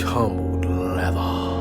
Untitled Leather.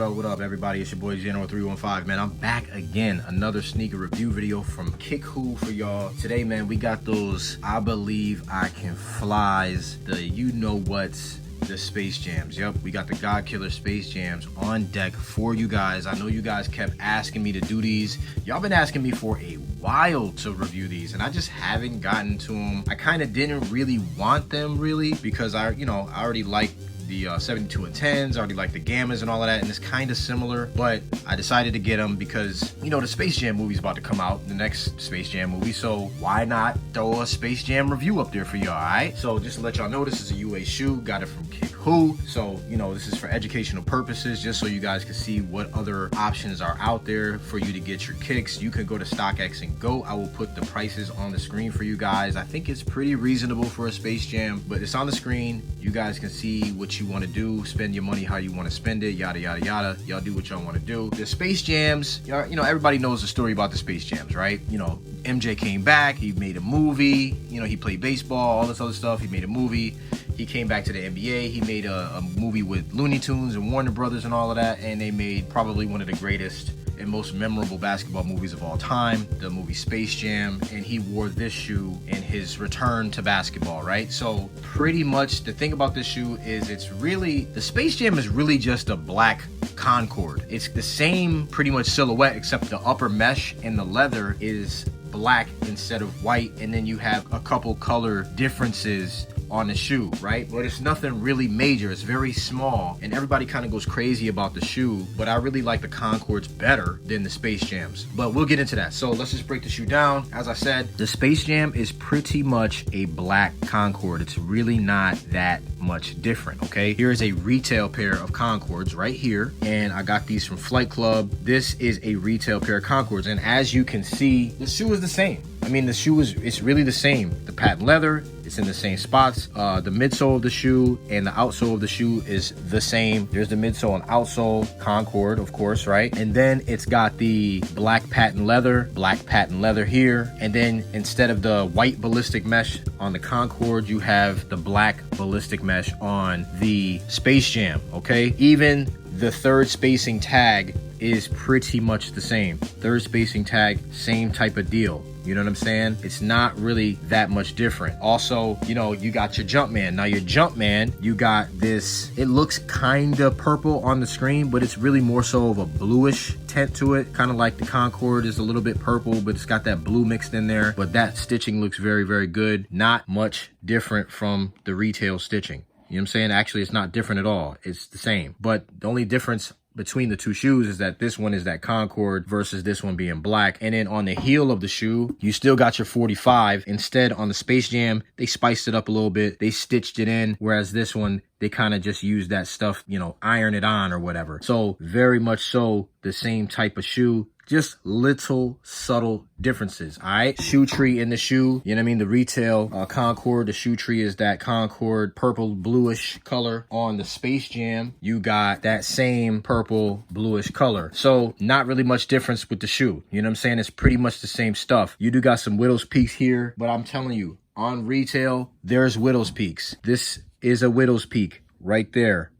What up, everybody? It's your boy General 315, man. I'm back again. Another sneaker review video from Kick Who for y'all. Today, man, we got those I Believe I Can Flies, the you know what's, the Space Jams. Yep, we got the God Killer Space Jams on deck for you guys. I know you guys kept asking me to do these. Y'all been asking me for a while to review these, and I just haven't gotten to them. I kind of didn't really want them, really, because I already like the 72 and 10s, I already like the Gammas and all of that, and it's kind of similar, but I decided to get them because, the Space Jam movie's about to come out, the next Space Jam movie, so why not throw a Space Jam review up there for y'all, alright? So just to let y'all know, this is a UA shoe, got it from Kick Who, so, this is for educational purposes, just so you guys can see what other options are out there for you to get your kicks. You can go to StockX and go. I will put the prices on the screen for you guys. I think it's pretty reasonable for a Space Jam, but it's on the screen. You guys can see what you want to do, spend your money how you want to spend it, yada yada yada. Y'all do what y'all want to do. The Space Jams, everybody knows the story about the Space Jams, right? MJ came back, he made a movie, he played baseball, all this other stuff, he made a movie. He came back to the NBA, he made a movie with Looney Tunes and Warner Brothers and all of that, and they made probably one of the greatest and most memorable basketball movies of all time, the movie Space Jam, and he wore this shoe in his return to basketball, right? So pretty much the thing about this shoe is the Space Jam is really just a black Concord. It's the same pretty much silhouette, except the upper mesh and the leather is black instead of white, and then you have a couple color differences on the shoe, right? But it's nothing really major. It's very small, and everybody kind of goes crazy about the shoe, but I really like the Concords better than the Space Jams. But we'll get into that. So let's just break the shoe down. As I said, the Space Jam is pretty much a black Concord. It's really not that much different, okay? Here is a retail pair of Concords right here, and I got these from Flight Club. This is a retail pair of Concords, and as you can see, the shoe is the same. The shoe it's really the same. The patent leather, it's in the same spots. The midsole of the shoe and the outsole of the shoe is the same. There's the midsole and outsole, Concord, of course, right? And then it's got the black patent leather here. And then instead of the white ballistic mesh on the Concord, you have the black ballistic mesh on the Space Jam, okay? Even the third spacing tag is pretty much the same. Third spacing tag, same type of deal. You know what I'm saying? It's not really that much different. Also, you got your Jumpman. Now your Jumpman, you got this, it looks kind of purple on the screen, but it's really more so of a bluish tint to it. Kind of like the Concord is a little bit purple, but it's got that blue mixed in there. But that stitching looks very, very good. Not much different from the retail stitching. You know what I'm saying? Actually, it's not different at all. It's the same. But the only difference between the two shoes is that this one is that Concord versus this one being black. And then on the heel of the shoe, you still got your 45. Instead, on the Space Jam, they spiced it up a little bit. They stitched it in, whereas this one, they kind of just use that stuff, iron it on or whatever. So very much so the same type of shoe, just little subtle differences. All right, shoe tree in the shoe, the retail Concord, the shoe tree is that Concord purple bluish color. On the Space Jam, you got that same purple bluish color. So not really much difference with the shoe. You know what I'm saying? It's pretty much the same stuff. You do got some Widow's Peaks here, but I'm telling you, on retail, there's Widow's Peaks. This is a Widow's Peak right there.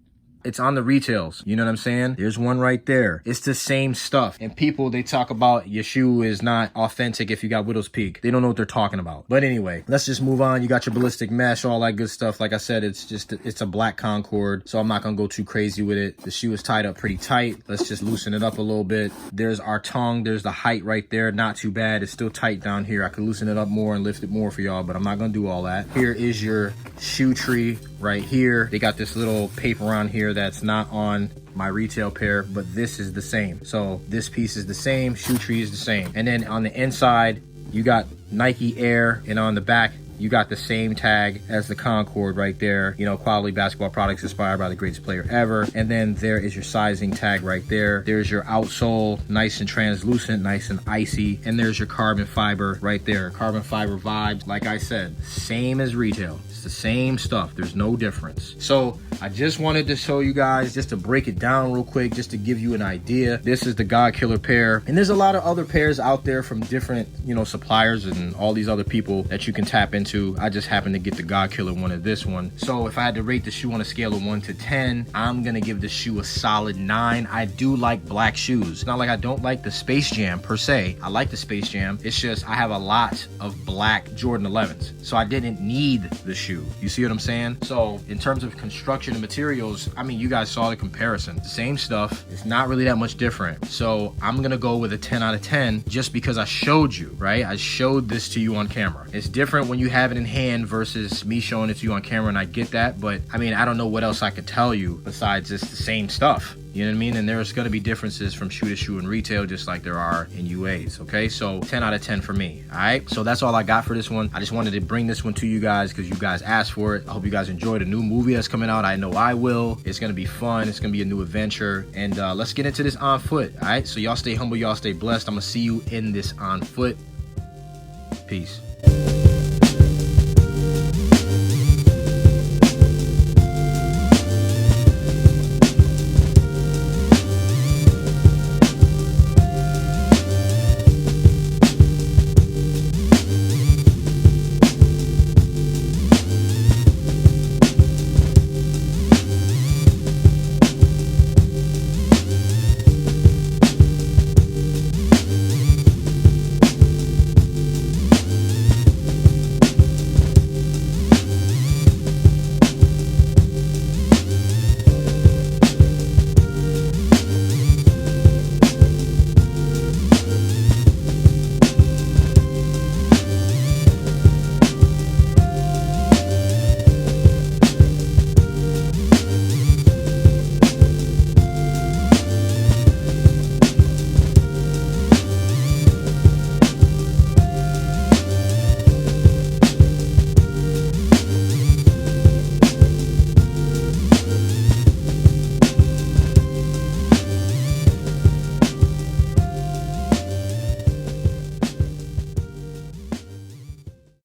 It's on the retails. You know what I'm saying? There's one right there. It's the same stuff. And people, they talk about your shoe is not authentic if you got Widow's Peak. They don't know what they're talking about. But anyway, let's just move on. You got your ballistic mesh, all that good stuff. Like I said, it's a black Concord, so I'm not gonna go too crazy with it. The shoe is tied up pretty tight. Let's just loosen it up a little bit. There's our tongue. There's the height right there. Not too bad. It's still tight down here. I could loosen it up more and lift it more for y'all, but I'm not gonna do all that. Here is your shoe tree right here. They got this little paper on here that's not on my retail pair, but this is the same. So this piece is the same, shoe tree is the same. And then on the inside, you got Nike Air, and on the back, You got the same tag as the Concord right there. You know, quality basketball products inspired by the greatest player ever. And then there is your sizing tag right there. There's your outsole, nice and translucent, nice and icy. And there's your carbon fiber right there. Carbon fiber vibes, like I said, same as retail. It's the same stuff. There's no difference. So I just wanted to show you guys, just to break it down real quick, just to give you an idea. This is the God Killer pair. And there's a lot of other pairs out there from different, you know, suppliers and all these other people that you can tap into. I just happened to get the God Killer one of this one. So if I had to rate the shoe on a scale of 1 to 10, I'm gonna give the shoe a solid 9. I do like black shoes. It's not like I don't like the Space Jam per se. I like the Space Jam. It's just I have a lot of black Jordan 11s. So I didn't need the shoe. You see what I'm saying? So in terms of construction and materials, I mean, you guys saw the comparison. The same stuff. It's not really that much different. So I'm gonna go with a 10 out of 10 just because I showed you, right? I showed this to you on camera. It's different when you have it in hand versus me showing it to you on camera, and I get that, but I mean, I don't know what else I could tell you besides just the same stuff. You know what I mean? And there's going to be differences from shoe to shoe in retail, just like there are in UAs. Okay, so 10 out of 10 for me. All right, so that's all I got for this one. I just wanted to bring this one to you guys because you guys asked for it. I hope you guys enjoyed a new movie that's coming out. I know I will. It's going to be fun. It's going to be a new adventure. And let's get into this on foot. All right, so y'all stay humble. Y'all stay blessed. I'm going to see you in this on foot. Peace.